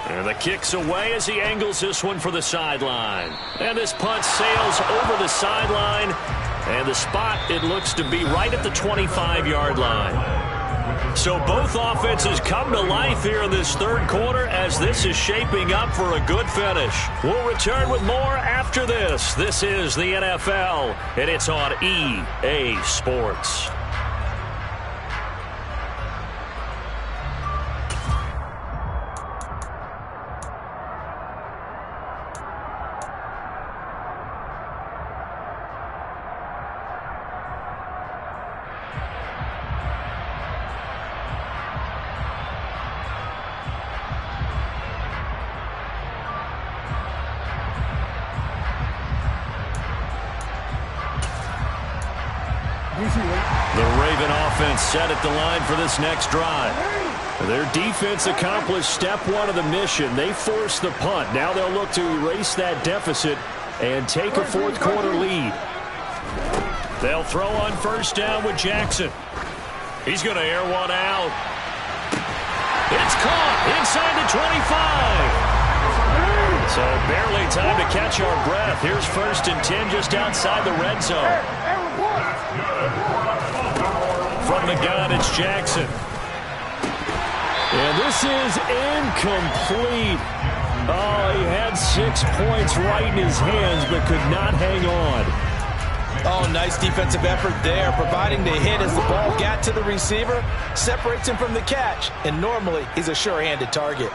And the kick's away as he angles this one for the sideline. And this punt sails over the sideline. And the spot, it looks to be right at the 25-yard line. So both offenses come to life here in this third quarter as this is shaping up for a good finish. We'll return with more after this. This is the NFL, and it's on EA Sports. The Raven offense set at the line for this next drive. Their defense accomplished step one of the mission. They forced the punt. Now they'll look to erase that deficit and take a fourth quarter lead. They'll throw on first down with Jackson. He's going to air one out. It's caught inside the 25. So barely time to catch our breath. Here's 1st and 10 just outside the red zone. From the gun, it's Jackson. And this is incomplete. Oh, he had 6 points right in his hands, but could not hang on. Oh, nice defensive effort there, providing the hit as the ball got to the receiver, separates him from the catch, and normally he's a sure-handed target.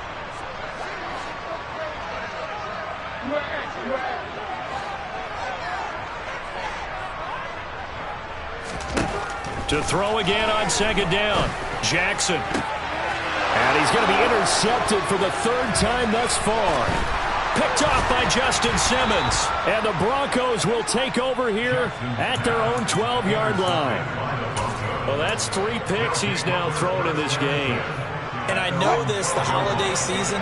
To throw again on second down, Jackson. And he's going to be intercepted for the 3rd time thus far. Picked off by Justin Simmons. And the Broncos will take over here at their own 12-yard line. Well, that's 3 picks he's now thrown in this game. And I know this, the holiday season,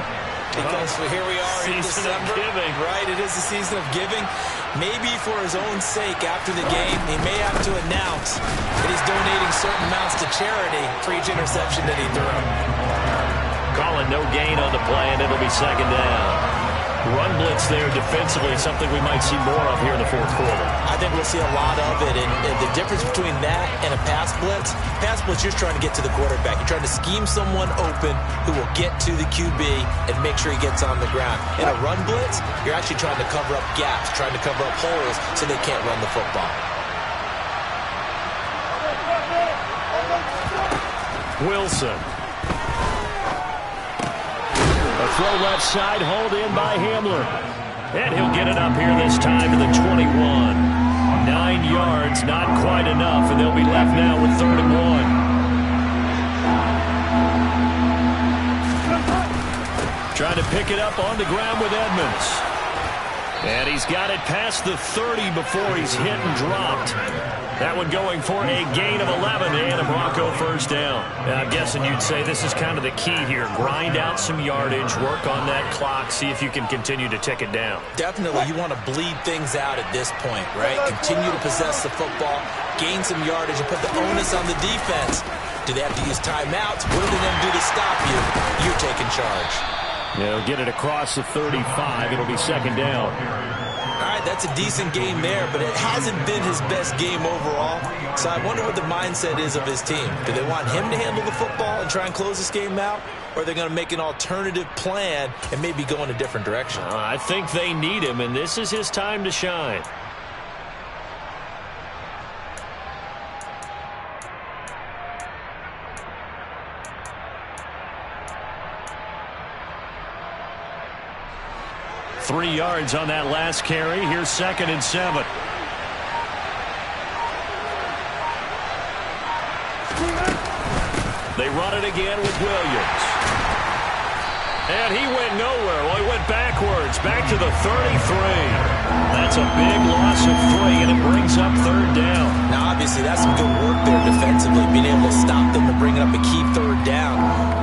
because here we are in December. Giving. Right, it is the season of giving. Maybe for his own sake after the game, he may have to announce that he's donating certain amounts to charity for each interception that he threw. Calling no gain on the play, and it'll be second down. Run blitz there defensively, something we might see more of here in the fourth quarter. I think we'll see a lot of it, and the difference between that and a pass blitz, you're trying to get to the quarterback. You're trying to scheme someone open who will get to the QB and make sure he gets on the ground. In a run blitz, you're actually trying to cover up gaps, trying to cover up holes so they can't run the football. Wilson. A throw left side, hauled in by Hamler. And he'll get it up here this time to the 21. 9 yards, not quite enough, and they'll be left now with 3rd and 1. Trying to pick it up on the ground with Edmonds. And he's got it past the 30 before he's hit and dropped. That one going for a gain of 11 and a Bronco first down. And I'm guessing you'd say this is kind of the key here. Grind out some yardage, work on that clock, see if you can continue to tick it down. Definitely, you want to bleed things out at this point, right? Continue to possess the football, gain some yardage, and put the onus on the defense. Do they have to use timeouts? What are they going to do to stop you? You're taking charge. They'll get it across the 35. It'll be second down. All right, that's a decent game there, but it hasn't been his best game overall. So I wonder what the mindset is of his team. Do they want him to handle the football and try and close this game out? Or are they going to make an alternative plan and maybe go in a different direction? I think they need him, and this is his time to shine. Three yards on that last carry. Here's 2nd and 7. They run it again with Williams. And he went nowhere. Well, he went backwards, back to the 33. That's a big loss of 3, and it brings up third down. Now, obviously, that's some good work there defensively, being able to stop them and bring it up a key third down.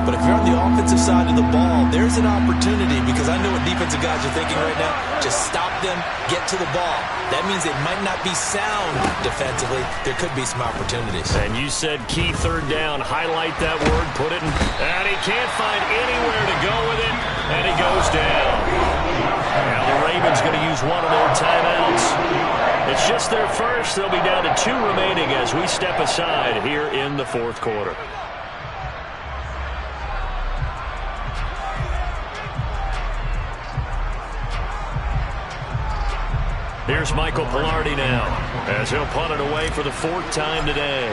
But if you're on the offensive side of the ball, there's an opportunity, because I know what defensive guys are thinking right now. Just stop them, get to the ball. That means it might not be sound defensively. There could be some opportunities. And you said key third down. Highlight that word, put it in. And he can't find anywhere to go with it, and he goes down. Now the Ravens going to use one of their timeouts. It's just their first. They'll be down to 2 remaining as we step aside here in the fourth quarter. Here's Michael Pilardi now as he'll punt it away for the 4th time today.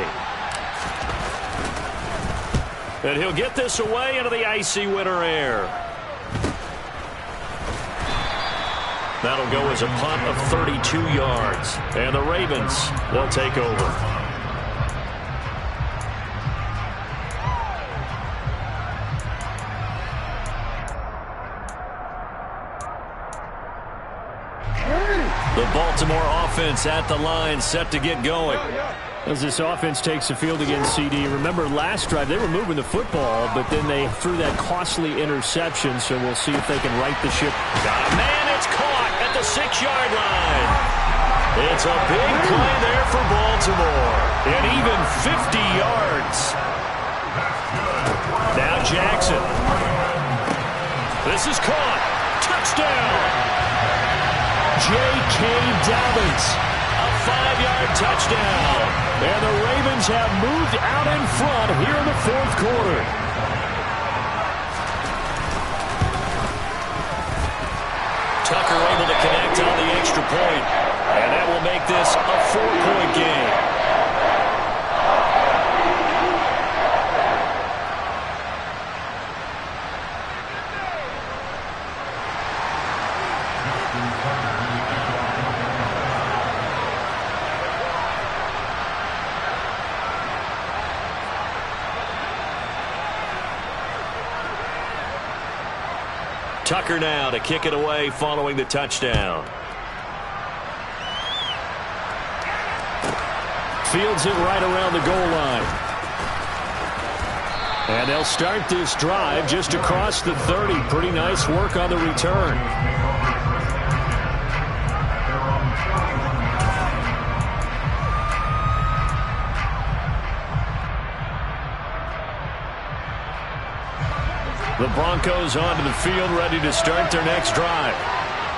And he'll get this away into the icy winter air. That'll go as a punt of 32 yards. And the Ravens, they'll take over. The Baltimore offense at the line, set to get going. As this offense takes the field against CD, remember last drive they were moving the football, but then they threw that costly interception, so we'll see if they can right the ship. Got a man, it's caught at the 6-yard line. It's a big play there for Baltimore, and even 50 yards. Now Jackson. This is caught. Touchdown. J.K. Dobbins, a 5-yard touchdown. And the Ravens have moved out in front here in the fourth quarter. Tucker able to connect on the extra point. And that will make this a 4-point game. Tucker now to kick it away following the touchdown. Fields it right around the goal line. And they'll start this drive just across the 30. Pretty nice work on the return. The Broncos onto the field, ready to start their next drive.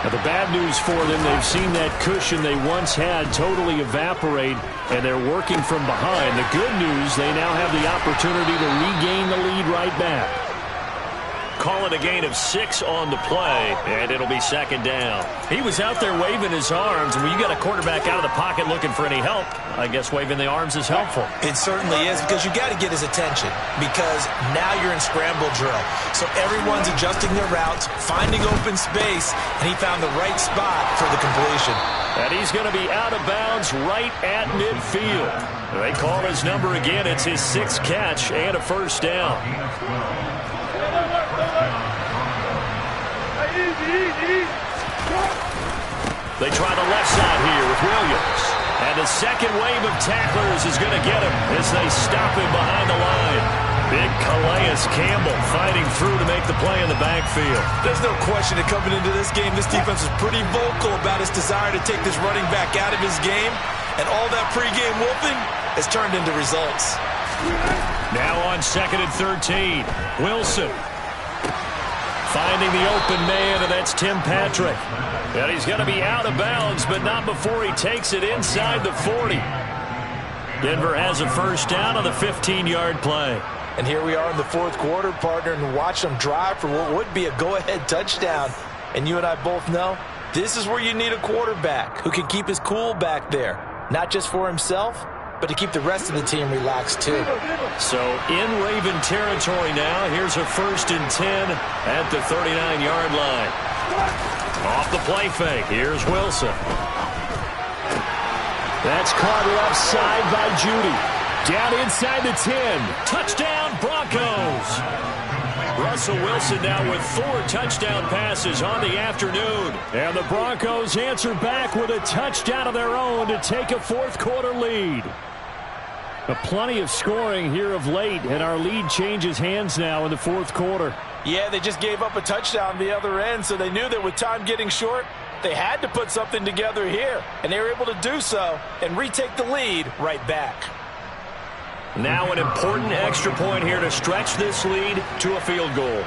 Now, the bad news for them, they've seen that cushion they once had totally evaporate, and they're working from behind. The good news, they now have the opportunity to regain the lead right back. Call it a gain of 6 on the play, and it'll be second down. He was out there waving his arms, and when you got a quarterback out of the pocket looking for any help, I guess waving the arms is helpful. It certainly is, because you got to get his attention, because now you're in scramble drill. So everyone's adjusting their routes, finding open space, and he found the right spot for the completion. And he's going to be out of bounds right at midfield. They call his number again. It's his 6th catch and a first down. They try the left side here with Williams. And the second wave of tacklers is going to get him as they stop him behind the line. Big Calais Campbell fighting through to make the play in the backfield. There's no question that coming into this game, this defense was pretty vocal about its desire to take this running back out of his game. And all that pregame wolfing has turned into results. Now on 2nd and 13. Wilson finding the open man, and that's Tim Patrick. And he's going to be out of bounds, but not before he takes it inside the 40. Denver has a first down on the 15-yard play. And here we are in the fourth quarter, partner, and watch them drive for what would be a go-ahead touchdown. And you and I both know this is where you need a quarterback who can keep his cool back there, not just for himself, but to keep the rest of the team relaxed too. So in Raven territory now, here's a 1st and 10 at the 39-yard line. Off the play fake, here's Wilson. That's caught left side by Judy. Down inside the 10. Touchdown, Broncos. Russell Wilson now with 4 touchdown passes on the afternoon. And the Broncos answer back with a touchdown of their own to take a fourth-quarter lead. Plenty of scoring here of late, and our lead changes hands now in the fourth quarter. Yeah, they just gave up a touchdown the other end, so they knew that with time getting short, they had to put something together here, and they were able to do so and retake the lead right back. Now an important extra point here to stretch this lead to a field goal.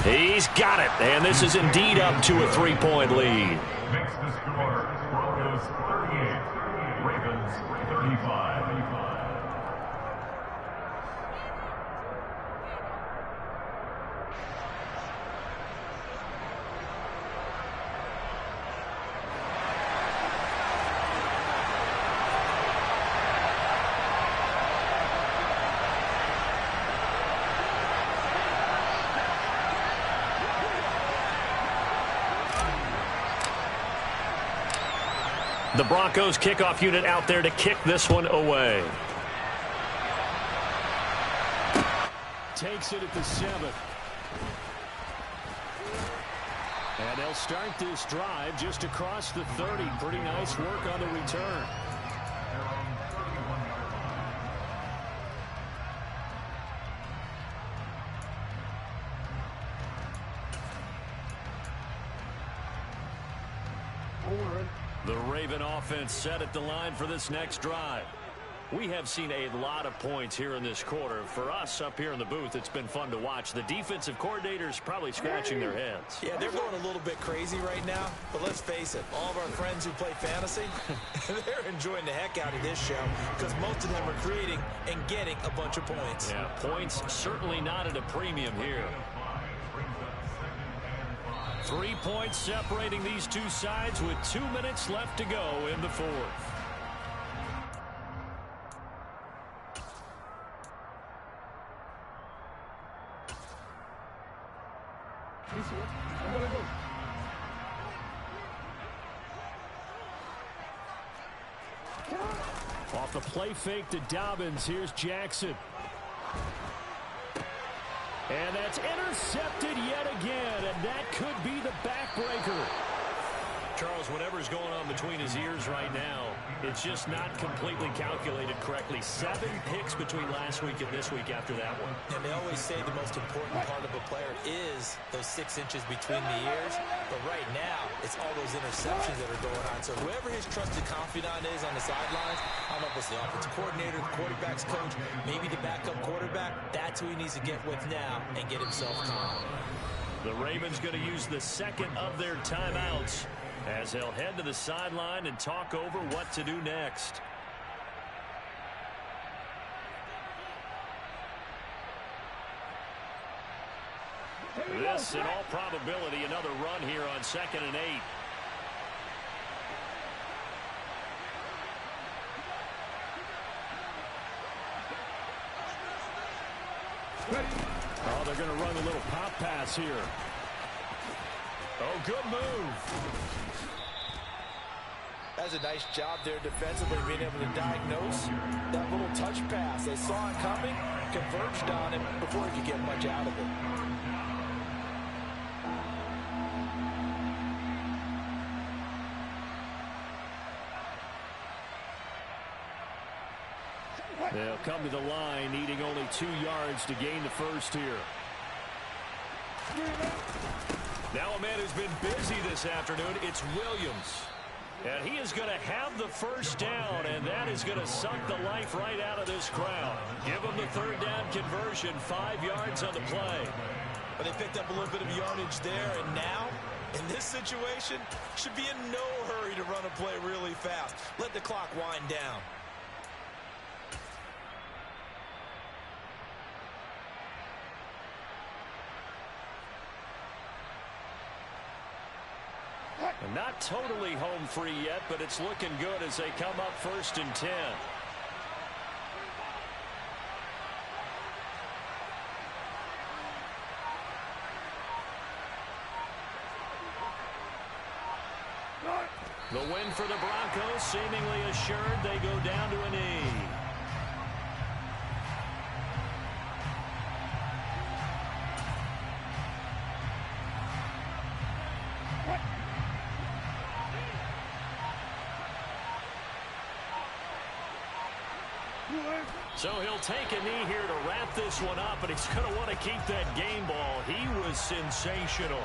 He's got it, and this is indeed up to a 3-point lead. Makes the score Broncos 38, Ravens 35. The Broncos kickoff unit out there to kick this one away. Takes it at the 7. And they'll start this drive just across the 30. Pretty nice work on the return. The Raven offense set at the line for this next drive. We have seen a lot of points here in this quarter. For us up here in the booth, it's been fun to watch. The defensive coordinators probably scratching their heads. Yeah, they're going a little bit crazy right now, but let's face it, all of our friends who play fantasy, they're enjoying the heck out of this show because most of them are creating and getting a bunch of points. Yeah, points certainly not at a premium here. 3 points separating these two sides with 2 minutes left to go in the fourth. Off the play fake to Dobbins, here's Jackson. And that's intercepted yet again, and that could be the backbreaker. Charles, whatever's going on between his ears right now, it's just not completely calculated correctly. 7 picks between last week and this week after that one. And they always say the most important part of a player is those 6 inches between the ears. But right now, it's all those interceptions that are going on. So whoever his trusted confidant is on the sidelines, I don't know if it's the offensive coordinator, the quarterback's coach, maybe the backup quarterback, that's who he needs to get with now and get himself calm. The Ravens going to use the second of their timeouts as they'll head to the sideline and talk over what to do next. This, in all probability, another run here on 2nd and 8. Oh, they're going to run a little pop pass here. Oh, good move. That's a nice job there defensively, being able to diagnose that little touch pass. They saw it coming, converged on him before he could get much out of it. They'll come to the line, needing only 2 yards to gain the first here. Now a man who's been busy this afternoon, it's Williams. And he is going to have the first down, and that is going to suck the life right out of this crowd. Give him the 3rd down conversion, 5 yards on the play. But they picked up a little bit of yardage there, and now, in this situation, should be in no hurry to run a play really fast. Let the clock wind down. Not totally home free yet, but it's looking good as they come up 1st and 10. The win for the Broncos, seemingly assured. They go down to a knee. So he'll take a knee here to wrap this one up, and he's going to want to keep that game ball. He was sensational.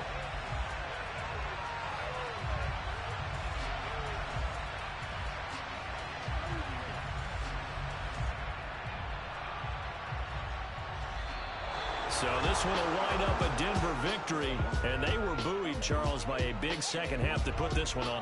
So this one will wind up a Denver victory, and they were buoyed, Charles, by a big second half that put this one on.